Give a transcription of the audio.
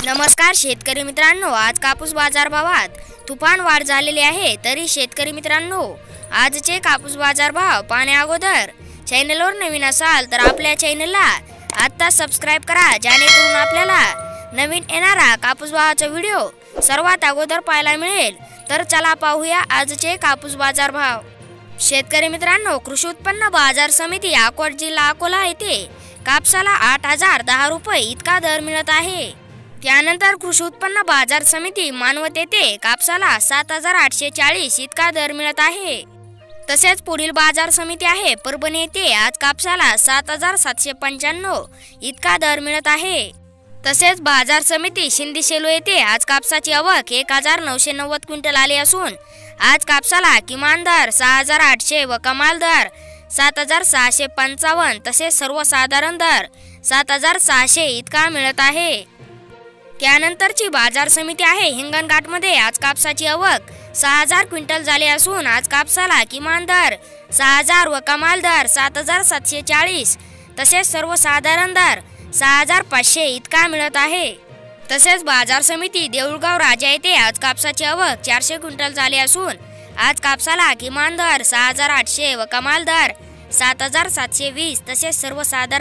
नमस्कार शेतकरी मित्रांनो, आज कापूस बाजारभावात तुफान वाढ झालेली आहे। तरी शेतकरी मित्रांनो, आजचे कापूस बाजारभाव पाहण्या अगोदर चॅनलवर नवीन असाल तर आपल्या चॅनलला आता सबस्क्राइब करा, जेणेकरून आपल्याला नवीन येणारा कापूस भावाचा व्हिडिओ सर्वात अगोदर पाहायला मिळेल। तर चला पाहूया आजचे कापूस बाजारभाव। शेतकरी मित्रांनो, कृषी उत्पन्न बाजार समिती अकोट जिल्हा अकोला येथे कापसाला 8010 रुपये इतका दर मिळत आहे। त्यानंतर कृषी उत्पन्न बाजार समिती मानवत येथे कापसाला 7840 इतका दर मिळत आहे। तसेच पुढील बाजार समिती आहे परभणी येथे आज कापसाला 7795 इतका दर मिळत आहे। तसेच बाजार समिती शिंदी शेलू येथे आज कापसाची आवक 1990 क्विंटल आली असून आज कापसाला किमान दर 6800 व कमाल दर 7655 तसेच सर्वसाधारण दर 7600 इतका मिळत आहे। त्यानंतरची बाजार समिती आहे हिंगणघाटमध्ये आज कापसाची आवक 6000 क्विंटल झाली असून आज कापसाला किमान दर 6000 व कमाल दर 7740 तसेच सर्वसाधारण दर 6500 इतका मिळत आहे। तसेच बाजार समिती देऊळगाव राजा येथे आज कापसाची आवक 400 क्विंटल झाली असून आज कापसाला किमान दर 6800 व कमाल दर 7720 तसेच सर्वसाधारण